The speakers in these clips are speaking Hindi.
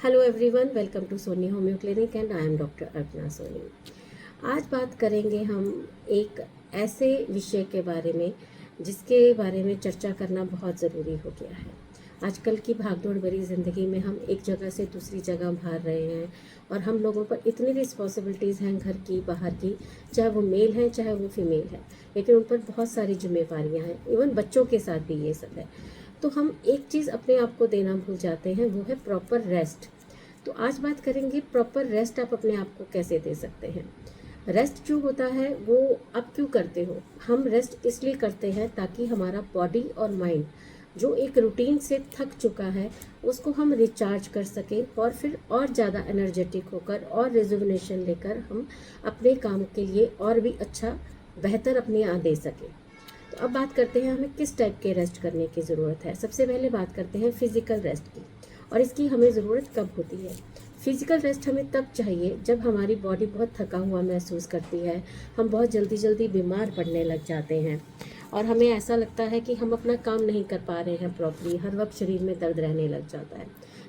Hello everyone, welcome to Soni homeo clinic and I am doctor Arpana Soni. आज बात करेंगे हम एक ऐसे विषय के बारे में जिसके बारे में चर्चा करना बहुत ज़रूरी हो गया है। आजकल की भागदौड़ भरी ज़िंदगी में हम एक जगह से दूसरी जगह भाग रहे हैं और हम लोगों पर इतनी रिस्पॉन्सिबिलिटीज़ हैं, घर की, बाहर की, चाहे वो मेल हैं चाहे वो फीमेल है, लेकिन उन पर बहुत सारी जिम्मेवारियाँ हैं। इवन बच्चों के साथ भी ये सब है। तो हम एक चीज़ अपने आप को देना भूल जाते हैं, वो है प्रॉपर रेस्ट। तो आज बात करेंगे प्रॉपर रेस्ट आप अपने आप को कैसे दे सकते हैं। रेस्ट जो होता है वो आप क्यों करते हो? हम रेस्ट इसलिए करते हैं ताकि हमारा बॉडी और माइंड जो एक रूटीन से थक चुका है उसको हम रिचार्ज कर सकें और फिर और ज़्यादा एनर्जेटिक होकर और रिजुविनेशन लेकर हम अपने काम के लिए और भी अच्छा बेहतर अपने यहाँ दे सकें। तो अब बात करते हैं हमें किस टाइप के रेस्ट करने की ज़रूरत है। सबसे पहले बात करते हैं फिज़िकल रेस्ट की, और इसकी हमें ज़रूरत कब होती है। फिज़िकल रेस्ट हमें तब चाहिए जब हमारी बॉडी बहुत थका हुआ महसूस करती है, हम बहुत जल्दी जल्दी बीमार पड़ने लग जाते हैं और हमें ऐसा लगता है कि हम अपना काम नहीं कर पा रहे हैं प्रॉपरली, हर वक्त शरीर में दर्द रहने लग जाता है।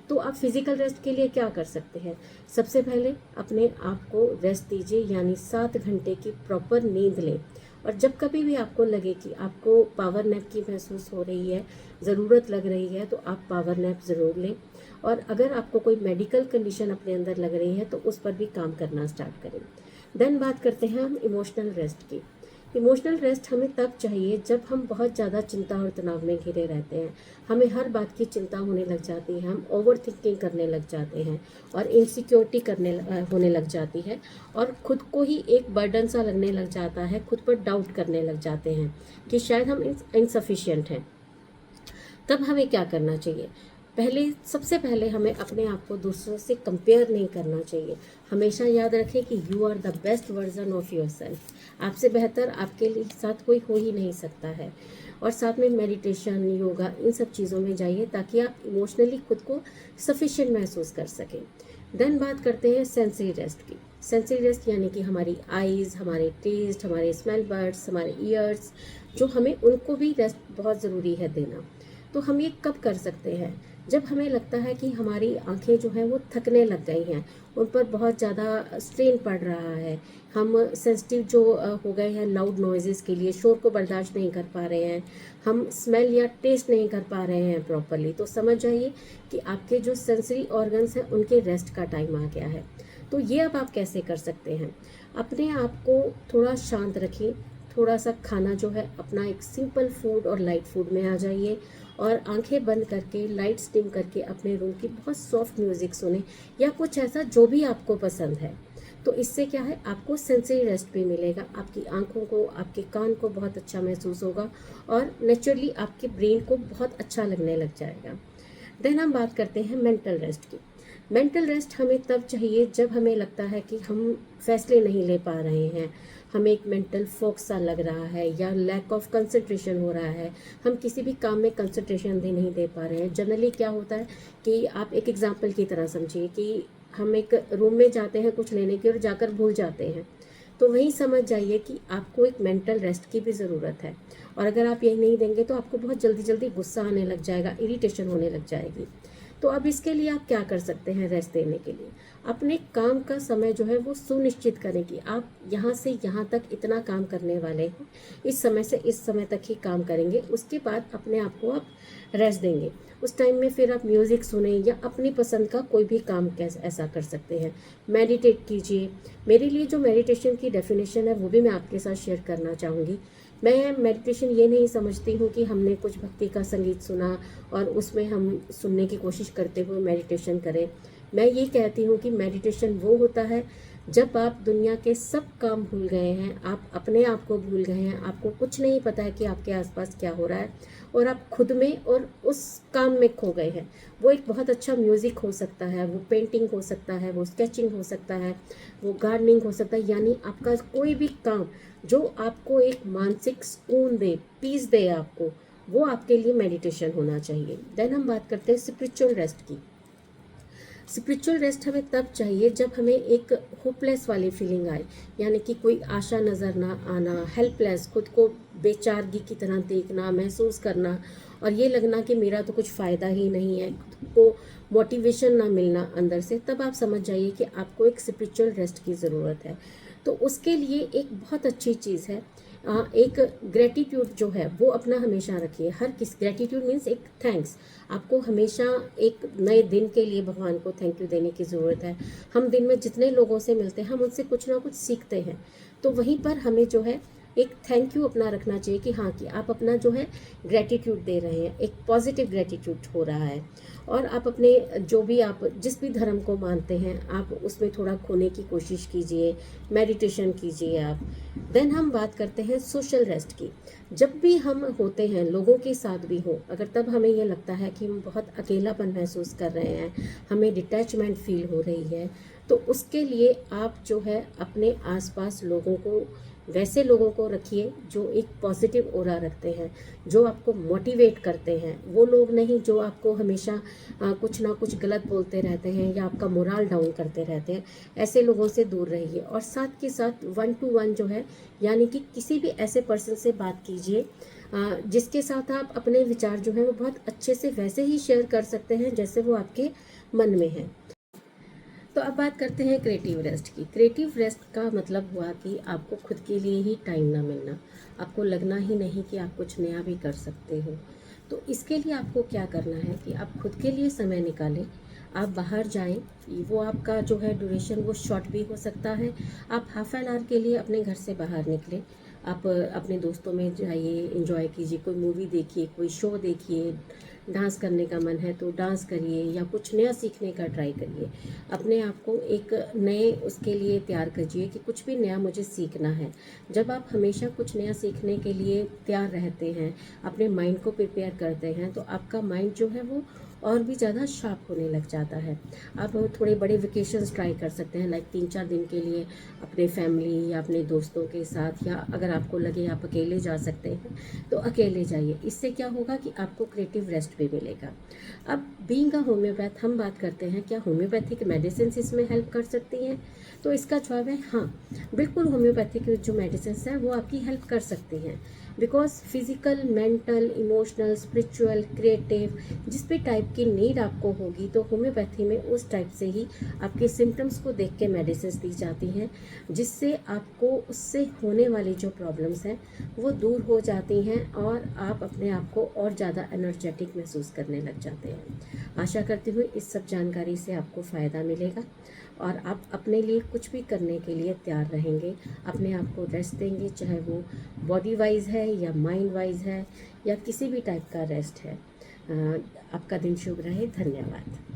तो आप फिज़िकल रेस्ट के लिए क्या कर सकते हैं? सबसे पहले अपने आप को रेस्ट दीजिए, यानी 7 घंटे की प्रॉपर नींद लें। और जब कभी भी आपको लगे कि आपको पावर नैप की महसूस हो रही है, ज़रूरत लग रही है, तो आप पावर नैप ज़रूर लें। और अगर आपको कोई मेडिकल कंडीशन अपने अंदर लग रही है तो उस पर भी काम करना स्टार्ट करें। देन बात करते हैं हम इमोशनल रेस्ट की। इमोशनल रेस्ट हमें तब चाहिए जब हम बहुत ज़्यादा चिंता और तनाव में घिरे रहते हैं, हमें हर बात की चिंता होने लग जाती है, हम ओवर थिंकिंग करने लग जाते हैं और इनसिक्योरिटी होने लग जाती है और ख़ुद को ही एक बर्डन सा लगने लग जाता है, खुद पर डाउट करने लग जाते हैं कि शायद हम इनसफिशिएंट हैं। तब हमें क्या करना चाहिए? सबसे पहले हमें अपने आप को दूसरों से कंपेयर नहीं करना चाहिए। हमेशा याद रखें कि you are the best version of yourself. आपसे बेहतर आपके लिए साथ कोई हो ही नहीं सकता है। और साथ में मेडिटेशन, योगा, इन सब चीज़ों में जाइए ताकि आप इमोशनली खुद को सफिशिएंट महसूस कर सकें। देन बात करते हैं सेंसरी रेस्ट की। सेंसरी रेस्ट यानी कि हमारी आईज़, हमारे टेस्ट, हमारे स्मेल बर्ड्स, हमारे ईयर्स, जो हमें उनको भी रेस्ट बहुत ज़रूरी है देना। तो हम ये कब कर सकते हैं? जब हमें लगता है कि हमारी आंखें जो हैं वो थकने लग गई हैं, उन पर बहुत ज़्यादा स्ट्रेन पड़ रहा है, हम सेंसिटिव जो हो गए हैं लाउड नॉइज़ेस के लिए, शोर को बर्दाश्त नहीं कर पा रहे हैं, हम स्मेल या टेस्ट नहीं कर पा रहे हैं प्रॉपरली, तो समझ जाइए कि आपके जो सेंसरी ऑर्गन्स हैं उनके रेस्ट का टाइम आ गया है। तो ये अब आप कैसे कर सकते हैं? अपने आप को थोड़ा शांत रखिए, थोड़ा सा खाना जो है अपना एक सिंपल फूड और लाइट फूड में आ जाइए और आंखें बंद करके, लाइट्स डिम करके अपने रूम की बहुत सॉफ्ट म्यूज़िक सुने या कुछ ऐसा जो भी आपको पसंद है। तो इससे क्या है, आपको सेंसरी रेस्ट भी मिलेगा, आपकी आंखों को, आपके कान को बहुत अच्छा महसूस होगा और नेचुरली आपके ब्रेन को बहुत अच्छा लगने लग जाएगा। देन हम बात करते हैं मेंटल रेस्ट की। मेंटल रेस्ट हमें तब चाहिए जब हमें लगता है कि हम फैसले नहीं ले पा रहे हैं, हमें एक मेंटल फॉग सा लग रहा है या लैक ऑफ कंसंट्रेशन हो रहा है, हम किसी भी काम में कंसंट्रेशन नहीं दे पा रहे हैं। जनरली क्या होता है कि आप एक एग्जांपल की तरह समझिए कि हम एक रूम में जाते हैं कुछ लेने की और जाकर भूल जाते हैं, तो वहीं समझ जाइए कि आपको एक मेंटल रेस्ट की भी ज़रूरत है। और अगर आप यही नहीं देंगे तो आपको बहुत जल्दी जल्दी गुस्सा आने लग जाएगा, इरिटेशन होने लग जाएगी। तो अब इसके लिए आप क्या कर सकते हैं रेस्ट देने के लिए? अपने काम का समय जो है वो सुनिश्चित करें कि आप यहाँ से यहाँ तक इतना काम करने वाले हैं, इस समय से इस समय तक ही काम करेंगे, उसके बाद अपने आप को आप रेस्ट देंगे। उस टाइम में फिर आप म्यूज़िक सुने या अपनी पसंद का कोई भी काम ऐसा कर सकते हैं। मेडिटेट कीजिए। मेरे लिए जो मेडिटेशन की डेफिनेशन है वो भी मैं आपके साथ शेयर करना चाहूँगी। मैं मेडिटेशन ये नहीं समझती हूँ कि हमने कुछ भक्ति का संगीत सुना और उसमें हम सुनने की कोशिश करते हुए मेडिटेशन करें। मैं ये कहती हूँ कि मेडिटेशन वो होता है जब आप दुनिया के सब काम भूल गए हैं, आप अपने आप को भूल गए हैं, आपको कुछ नहीं पता है कि आपके आसपास क्या हो रहा है और आप खुद में और उस काम में खो गए हैं। वो एक बहुत अच्छा म्यूज़िक हो सकता है, वो पेंटिंग हो सकता है, वो स्केचिंग हो सकता है, वो गार्डनिंग हो सकता है, यानी आपका कोई भी काम जो आपको एक मानसिक सुकून दे, पीस दे आपको, वो आपके लिए मेडिटेशन होना चाहिए। देन हम बात करते हैं स्पिरिचुअल रेस्ट की। स्पिरिचुअल रेस्ट हमें तब चाहिए जब हमें एक होपलेस वाली फीलिंग आए, यानी कि कोई आशा नज़र ना आना, हेल्पलेस, खुद को बेचारगी की तरह देखना, महसूस करना और ये लगना कि मेरा तो कुछ फ़ायदा ही नहीं है, को मोटिवेशन ना मिलना अंदर से, तब आप समझ जाइए कि आपको एक स्पिरिचुअल रेस्ट की ज़रूरत है। तो उसके लिए एक बहुत अच्छी चीज़ है, एक ग्रेटिट्यूड जो है वो अपना हमेशा रखिए। हर किस ग्रेटिट्यूड मीन्स एक थैंक्स, आपको हमेशा एक नए दिन के लिए भगवान को थैंक यू देने की ज़रूरत है। हम दिन में जितने लोगों से मिलते हैं हम उनसे कुछ ना कुछ सीखते हैं, तो वहीं पर हमें जो है एक थैंक यू अपना रखना चाहिए कि हाँ, कि आप अपना जो है ग्रेटिट्यूड दे रहे हैं, एक पॉजिटिव ग्रेटिट्यूड हो रहा है। और आप अपने जो भी आप जिस भी धर्म को मानते हैं आप उसमें थोड़ा खोने की कोशिश कीजिए, मेडिटेशन कीजिए आप। देन हम बात करते हैं सोशल रेस्ट की। जब भी हम होते हैं लोगों के साथ भी हो, अगर तब हमें यह लगता है कि हम बहुत अकेलापन महसूस कर रहे हैं, हमें डिटैचमेंट फील हो रही है, तो उसके लिए आप जो है अपने आसपास लोगों को, वैसे लोगों को रखिए जो एक पॉजिटिव ऑरा रखते हैं, जो आपको मोटिवेट करते हैं। वो लोग नहीं जो आपको हमेशा कुछ ना कुछ गलत बोलते रहते हैं या आपका मोरल डाउन करते रहते हैं। ऐसे लोगों से दूर रहिए। और साथ के साथ 1 to 1 जो है, यानी कि किसी भी ऐसे पर्सन से बात कीजिए जिसके साथ आप अपने विचार जो हैं वो बहुत अच्छे से वैसे ही शेयर कर सकते हैं जैसे वो आपके मन में है। तो अब बात करते हैं क्रिएटिव रेस्ट की। क्रिएटिव रेस्ट का मतलब हुआ कि आपको खुद के लिए ही टाइम ना मिलना, आपको लगना ही नहीं कि आप कुछ नया भी कर सकते हो। तो इसके लिए आपको क्या करना है कि आप खुद के लिए समय निकालें, आप बाहर जाएं। वो आपका जो है ड्यूरेशन वो शॉर्ट भी हो सकता है। आप हाफ एन आवर के लिए अपने घर से बाहर निकलें, आप अपने दोस्तों में जाइए, एंजॉय कीजिए, कोई मूवी देखिए, कोई शो देखिए, डांस करने का मन है तो डांस करिए या कुछ नया सीखने का ट्राई करिए। अपने आप को एक नए उसके लिए तैयार कीजिए कि कुछ भी नया मुझे सीखना है। जब आप हमेशा कुछ नया सीखने के लिए तैयार रहते हैं, अपने माइंड को प्रिपेयर करते हैं, तो आपका माइंड जो है वो और भी ज़्यादा शार्प होने लग जाता है। आप थोड़े बड़े वेकेशंस ट्राई कर सकते हैं, लाइक 3-4 दिन के लिए अपने फैमिली या अपने दोस्तों के साथ, या अगर आपको लगे आप अकेले जा सकते हैं तो अकेले जाइए। इससे क्या होगा कि आपको क्रिएटिव रेस्ट भी मिलेगा। अब बीइंग अ होम्योपैथ हम बात करते हैं क्या होम्योपैथिक मेडिसिन इसमें हेल्प कर सकती हैं? तो इसका जवाब है हाँ, बिल्कुल होम्योपैथिक जो मेडिसिन हैं वो आपकी हेल्प कर सकती हैं। Because physical, mental, emotional, spiritual, creative जिस भी टाइप की नीड आपको होगी तो होम्योपैथी में उस टाइप से ही आपके सिम्टम्स को देख के मेडिसिन दी जाती हैं, जिससे आपको उससे होने वाली जो प्रॉब्लम्स हैं वो दूर हो जाती हैं और आप अपने आप को और ज़्यादा एनर्जेटिक महसूस करने लग जाते हैं। आशा करती हूँ इस सब जानकारी से आपको फ़ायदा मिलेगा और आप अपने लिए कुछ भी करने के लिए तैयार रहेंगे, अपने आप को रेस्ट देंगे, चाहे वो बॉडी वाइज है या माइंड वाइज है या किसी भी टाइप का रेस्ट है। आपका दिन शुभ रहे। धन्यवाद।